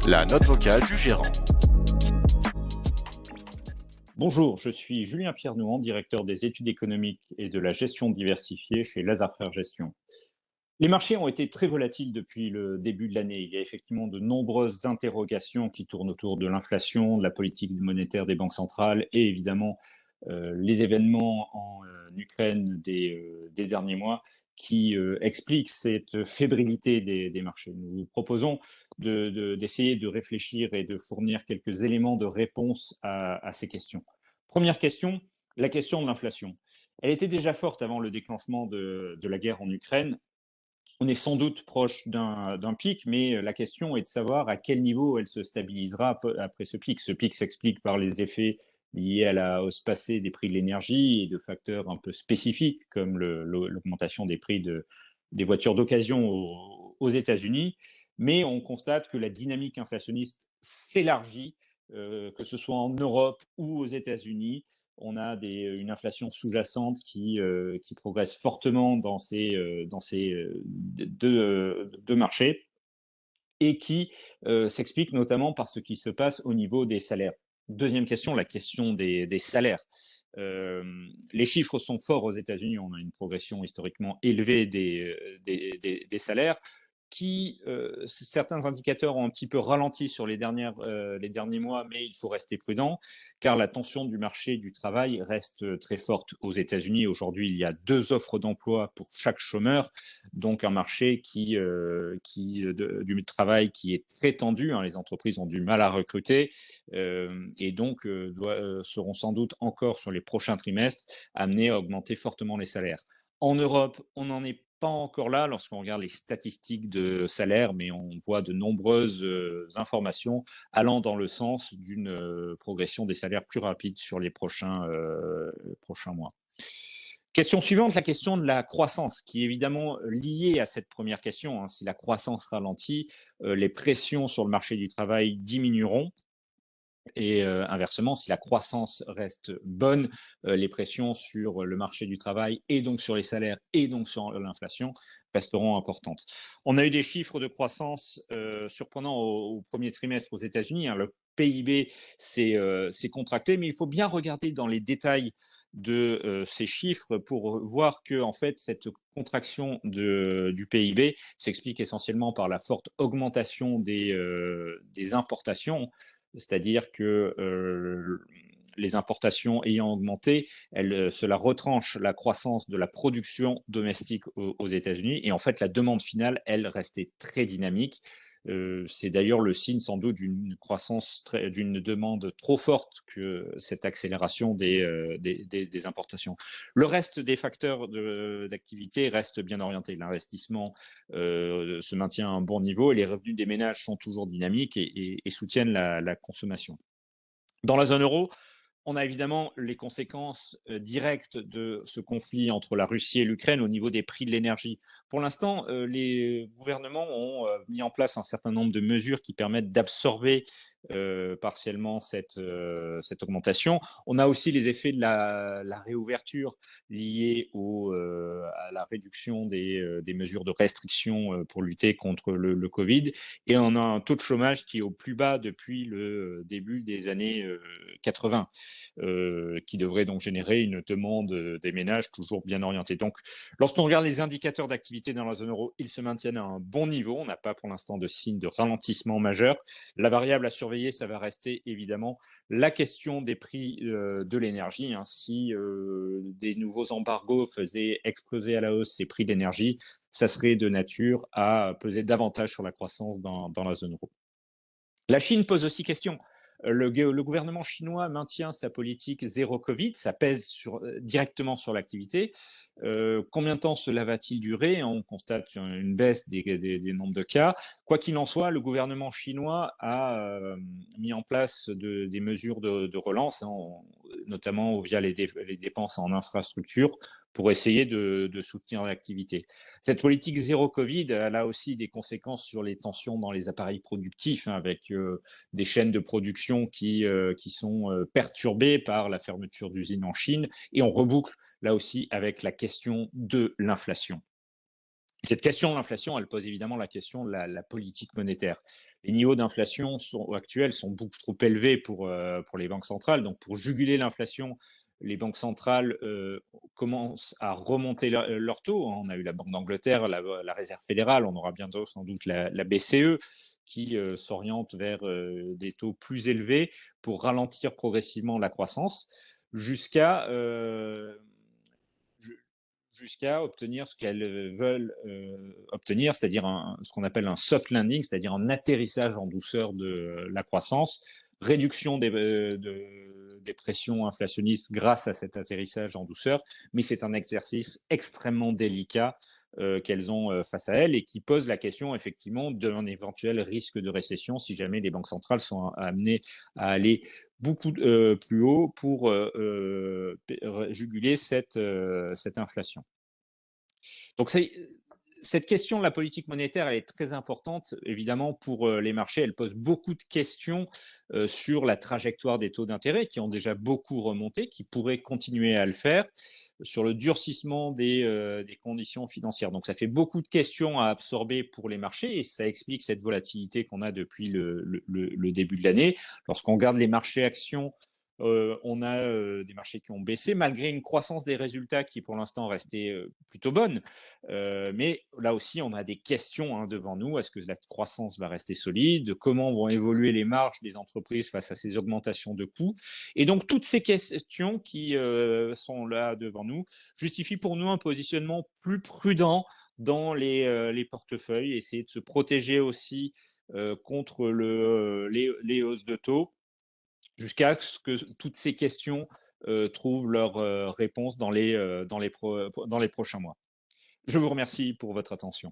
La note vocale du gérant. Bonjour, je suis Julien Pierre Nouan, directeur des études économiques et de la gestion diversifiée chez Lazare Frères Gestion. Les marchés ont été très volatiles depuis le début de l'année. Il y a effectivement de nombreuses interrogations qui tournent autour de l'inflation, de la politique monétaire des banques centrales et évidemment les événements en Ukraine des derniers mois qui expliquent cette fébrilité des marchés. Nous vous proposons d'essayer de réfléchir et de fournir quelques éléments de réponse à ces questions. Première question, la question de l'inflation. Elle était déjà forte avant le déclenchement de la guerre en Ukraine. On est sans doute proche d'un pic, mais la question est de savoir à quel niveau elle se stabilisera après ce pic. Ce pic s'explique par les effets liés à la hausse passée des prix de l'énergie et de facteurs un peu spécifiques comme l'augmentation des prix des voitures d'occasion aux États-Unis. Mais on constate que la dynamique inflationniste s'élargit, que ce soit en Europe ou aux États-Unis. On a une inflation sous-jacente qui progresse fortement dans ces deux marchés et qui s'explique notamment par ce qui se passe au niveau des salaires. Deuxième question, la question des salaires. Les chiffres sont forts aux États-Unis. On a une progression historiquement élevée des salaires certains indicateurs ont un petit peu ralenti sur les derniers mois, mais il faut rester prudent car la tension du marché du travail reste très forte aux États-Unis. Aujourd'hui, il y a 2 offres d'emploi pour chaque chômeur, donc un marché du travail qui est très tendu. Les entreprises ont du mal à recruter et donc seront sans doute encore sur les prochains trimestres amenés à augmenter fortement les salaires. En Europe, on n'en est pas encore là lorsqu'on regarde les statistiques de salaire, mais on voit de nombreuses informations allant dans le sens d'une progression des salaires plus rapide sur les prochains mois. Question suivante, la question de la croissance, qui est évidemment liée à cette première question. Si la croissance ralentit, les pressions sur le marché du travail diminueront. Et inversement, si la croissance reste bonne, les pressions sur le marché du travail et donc sur les salaires et donc sur l'inflation resteront importantes. On a eu des chiffres de croissance surprenants au premier trimestre aux États-Unis. Le PIB s'est contracté, mais il faut bien regarder dans les détails de ces chiffres pour voir que en fait cette contraction du PIB s'explique essentiellement par la forte augmentation des importations. C'est-à-dire que les importations ayant augmenté, cela retranche la croissance de la production domestique aux États-Unis. Et en fait, la demande finale, elle, restait très dynamique. C'est d'ailleurs le signe sans doute d'une d'une demande trop forte que cette accélération des importations. Le reste des facteurs d'activité reste bien orienté. L'investissement se maintient à un bon niveau et les revenus des ménages sont toujours dynamiques et soutiennent la consommation. Dans la zone euro, on a évidemment les conséquences directes de ce conflit entre la Russie et l'Ukraine au niveau des prix de l'énergie. Pour l'instant, les gouvernements ont mis en place un certain nombre de mesures qui permettent d'absorber partiellement cette augmentation. On a aussi les effets de la réouverture liée à la réduction des mesures de restriction pour lutter contre le Covid. Et on a un taux de chômage qui est au plus bas depuis le début des années 80. Qui devrait donc générer une demande des ménages toujours bien orientée. Donc, lorsqu'on regarde les indicateurs d'activité dans la zone euro, ils se maintiennent à un bon niveau. On n'a pas pour l'instant de signe de ralentissement majeur. La variable à surveiller, ça va rester évidemment la question des prix de l'énergie. Si des nouveaux embargos faisaient exploser à la hausse ces prix d'énergie, ça serait de nature à peser davantage sur la croissance dans la zone euro. La Chine pose aussi question. Le gouvernement chinois maintient sa politique zéro Covid, ça pèse directement sur l'activité. Combien de temps cela va-t-il durer? On constate une baisse des nombres de cas. Quoi qu'il en soit, le gouvernement chinois a mis en place des mesures de relance, notamment via les dépenses en infrastructure, pour essayer de soutenir l'activité. Cette politique zéro Covid, elle a aussi des conséquences sur les tensions dans les appareils productifs, avec des chaînes de production qui sont perturbées par la fermeture d'usines en Chine. Et on reboucle là aussi avec la question de l'inflation. Cette question de l'inflation, elle pose évidemment la question de la politique monétaire. Les niveaux d'inflation actuels sont beaucoup trop élevés pour les banques centrales. Donc, pour juguler l'inflation, les banques centrales commencent à remonter leur taux. On a eu la Banque d'Angleterre, la Réserve fédérale, on aura bientôt sans doute la BCE qui s'oriente vers des taux plus élevés pour ralentir progressivement la croissance jusqu'à jusqu'à obtenir ce qu'elles veulent obtenir, c'est-à-dire ce qu'on appelle un soft landing, c'est-à-dire un atterrissage en douceur de la croissance, réduction des pressions inflationnistes grâce à cet atterrissage en douceur, mais c'est un exercice extrêmement délicat qu'elles ont face à elles et qui pose la question effectivement d'un éventuel risque de récession si jamais les banques centrales sont amenées à aller beaucoup plus haut pour juguler cette inflation. Donc cette question de la politique monétaire, elle est très importante, évidemment, pour les marchés. Elle pose beaucoup de questions sur la trajectoire des taux d'intérêt qui ont déjà beaucoup remonté, qui pourraient continuer à le faire, sur le durcissement des conditions financières. Donc ça fait beaucoup de questions à absorber pour les marchés et ça explique cette volatilité qu'on a depuis le début de l'année. Lorsqu'on regarde les marchés actions, on a des marchés qui ont baissé malgré une croissance des résultats qui pour l'instant restait plutôt bonne. Mais là aussi, on a des questions devant nous. Est-ce que la croissance va rester solide? Comment vont évoluer les marges des entreprises face à ces augmentations de coûts? Et donc, toutes ces questions qui sont là devant nous justifient pour nous un positionnement plus prudent dans les portefeuilles, essayer de se protéger aussi contre les hausses de taux jusqu'à ce que toutes ces questions trouvent leur réponse dans les prochains mois. Je vous remercie pour votre attention.